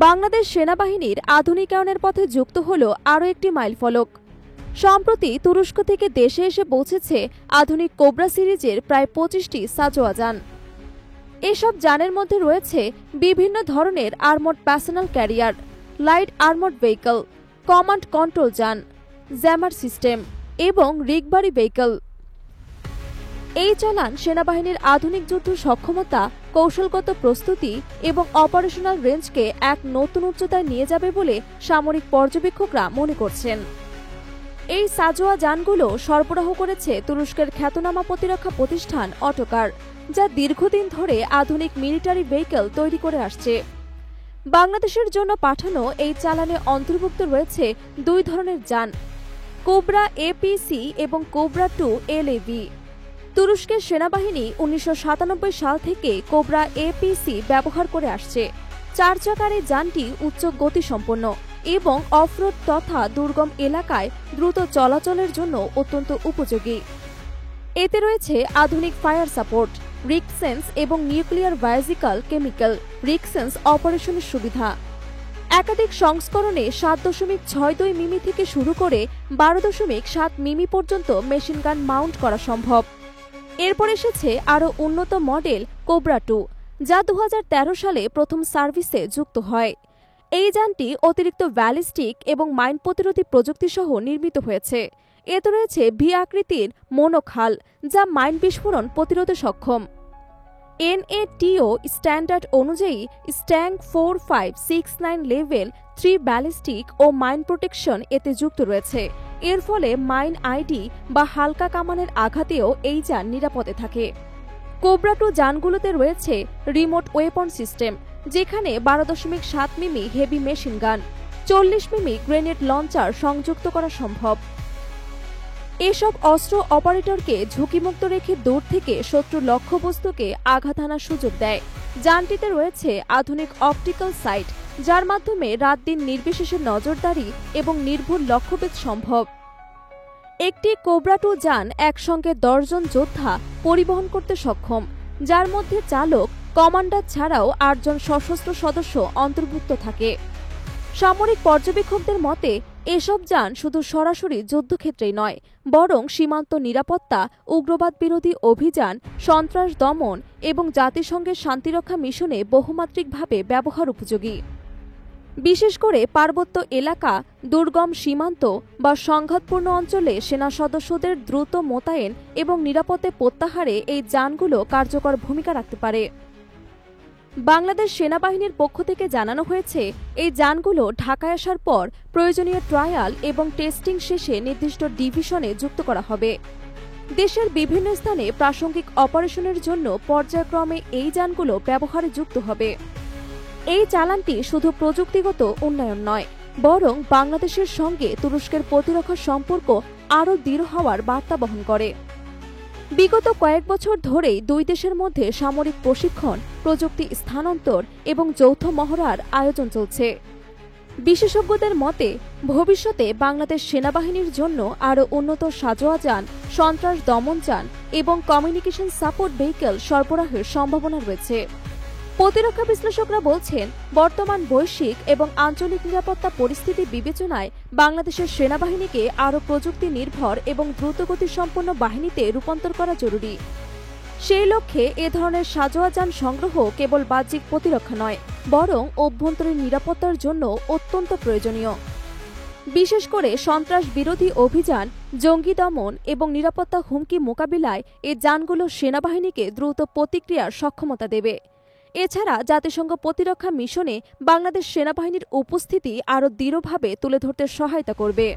বাংলাদেশ সেনাবাহিনীর আধুনিকায়নের পথে যুক্ত হল আরও একটি মাইলফলক। সম্প্রতি তুরস্ক থেকে দেশে এসে পৌঁছেছে আধুনিক কোবরা সিরিজের প্রায় ২৫টি সাজোয়া যান। এসব যানের মধ্যে রয়েছে বিভিন্ন ধরনের armed personal career, light armed vehicle, command control যান, জ্যামার সিস্টেম এবং রিগবারি ভেহিকল। এই চালান সেনাবাহিনীর আধুনিক যুদ্ধ সক্ষমতা, কৌশলগত প্রস্তুতি এবং অপারেশনাল রেঞ্জকে এক নতুন উচ্চতায় নিয়ে যাবে বলে সামরিক পর্যবেক্ষকরা মনে করছেন। এই সাজোয়া যানগুলো সরবরাহ করেছে তুরস্কের খ্যাতনামা প্রতিরক্ষা প্রতিষ্ঠান অটোকার, যা দীর্ঘদিন ধরে আধুনিক মিলিটারি ভেহিকল তৈরি করে আসছে। বাংলাদেশের জন্য পাঠানো এই চালানে অন্তর্ভুক্ত রয়েছে দুই ধরনের যান, কোবরা এপিসি এবং কোবরা 2 এলএভি। তুরস্কের সেনাবাহিনী ১৯৯৭ সাল থেকে কোবরা এপিসি ব্যবহার করে আসছে। ৪ চাকার এই যানটি উচ্চ গতিসম্পন্ন এবং অফরোড তথা দুর্গম এলাকায় দ্রুত চলাচলের জন্য অত্যন্ত উপযোগী। এতে রয়েছে আধুনিক ফায়ার সাপোর্ট, রিকসেন্স এবং নিউক্লিয়ার বায়োলজিক্যাল কেমিক্যাল রিকসেন্স অপারেশনের সুবিধা। একাধিক সংস্করণে ৭.৬২ মিমি থেকে শুরু করে ১২.৭ মিমি পর্যন্ত মেশিনগান মাউন্ট করা সম্ভব। এরপর এসেছে আরও উন্নত মডেল কোবরা 2, যা ২০১৩ সালে প্রথম সার্ভিসে যুক্ত হয়। এই যানটি অতিরিক্ত ব্যালিস্টিক এবং মাইন প্রতিরোধী প্রযুক্তি সহ নির্মিত হয়েছে। এতে রয়েছে ভি আকৃতির মনোখাল, যা মাইন বিস্ফোরণ প্রতিরোধে সক্ষম। এনএটিও স্ট্যান্ডার্ড অনুযায়ী স্ট্যাং 4569 লেভেল 3 ব্যালিস্টিক ও মাইন প্রোটেকশন এতে যুক্ত রয়েছে। এর ফলে মাইন আইডি বা হালকা কামানের আঘাতেও এই যান নিরাপদে থাকে। কোবরা 2 যানগুলোতে রয়েছে রিমোট ওয়েপন সিস্টেম, যেখানে ১২.৭ মিমি হেভি মেশিন গান, ৪০ মিমি গ্রেনেড লঞ্চার সংযুক্ত করা সম্ভব। এসব অস্ত্র অপারেটরকে ঝুঁকিমুক্ত রেখে দূর থেকে শত্রু লক্ষ্যবস্তুকে আঘাত হানার সুযোগ দেয়। যানটিতে রয়েছে আধুনিক অপটিক্যাল সাইট, যার মাধ্যমে রাত দিন নির্বিশেষে নজরদারি এবং নির্ভুল লক্ষ্যভেদ সম্ভব। একটি কোবরা 2 যান একসঙ্গে ১০ জন যোদ্ধা পরিবহন করতে সক্ষম, যার মধ্যে চালক, কমান্ডার ছাড়াও ৮ জন সশস্ত্র সদস্য অন্তর্ভুক্ত থাকে। সামরিক পর্যবেক্ষকদের মতে এসব যান শুধু সরাসরি যুদ্ধক্ষেত্রেই নয়, বরং সীমান্ত নিরাপত্তা, উগ্রবাদ বিরোধী অভিযান, সন্ত্রাস দমন এবং জাতিসংঘের শান্তিরক্ষা মিশনে বহুমাত্রিকভাবে ব্যবহার উপযোগী। বিশেষ করে পার্বত্য এলাকা, দুর্গম সীমান্ত বা সংঘাতপূর্ণ অঞ্চলে সেনা সদস্যদের দ্রুত মোতায়েন এবং নিরাপদে প্রত্যাহারে এই যানগুলো কার্যকর ভূমিকা রাখতে পারে। বাংলাদেশ সেনাবাহিনীর পক্ষ থেকে জানানো হয়েছে, এই যানগুলো ঢাকায় আসার পর প্রয়োজনীয় ট্রায়াল এবং টেস্টিং শেষে নির্দিষ্ট ডিভিশনে যুক্ত করা হবে। দেশের বিভিন্ন স্থানে প্রাসঙ্গিক অপারেশনের জন্য পর্যায়ক্রমে এই যানগুলো ব্যবহারে যুক্ত হবে। এই চালানটি শুধু প্রযুক্তিগত উন্নয়ন নয়, বরং বাংলাদেশের সঙ্গে তুরস্কের প্রতিরক্ষা সম্পর্ক আরও দৃঢ় হওয়ার বার্তা বহন করে। বিগত কয়েক বছর ধরেই দুই দেশের মধ্যে সামরিক প্রশিক্ষণ, প্রযুক্তি স্থানান্তর এবং যৌথ মহড়ার আয়োজন চলছে। বিশেষজ্ঞদের মতে ভবিষ্যতে বাংলাদেশ সেনাবাহিনীর জন্য আরও উন্নত সাজোয়া যান, সন্ত্রাস দমন যান এবং কমিউনিকেশন সাপোর্ট ভেহিকল সরবরাহের সম্ভাবনা রয়েছে। প্রতিরক্ষা বিশ্লেষকরা বলছেন, বর্তমান বৈশ্বিক এবং আঞ্চলিক নিরাপত্তা পরিস্থিতি বিবেচনায় বাংলাদেশের সেনাবাহিনীকে আরও প্রযুক্তি নির্ভর এবং দ্রুতগতিসম্পন্ন বাহিনীতে রূপান্তর করা জরুরি। সেই লক্ষ্যে এ ধরনের সাজোয়া যান সংগ্রহ কেবল বাহ্যিক প্রতিরক্ষা নয়, বরং অভ্যন্তরীণ নিরাপত্তার জন্য অত্যন্ত প্রয়োজনীয়। বিশেষ করে সন্ত্রাস বিরোধী অভিযান, জঙ্গি দমন এবং নিরাপত্তা হুমকি মোকাবিলায় এ যানগুলো সেনাবাহিনীকে দ্রুত প্রতিক্রিয়ার সক্ষমতা দেবে। এছাড়া জাতিসংঘ প্রতিরক্ষা মিশনে বাংলাদেশ সেনাবাহিনীর উপস্থিতি আরও দৃঢ়ভাবে তুলে ধরতে সহায়তা করবে।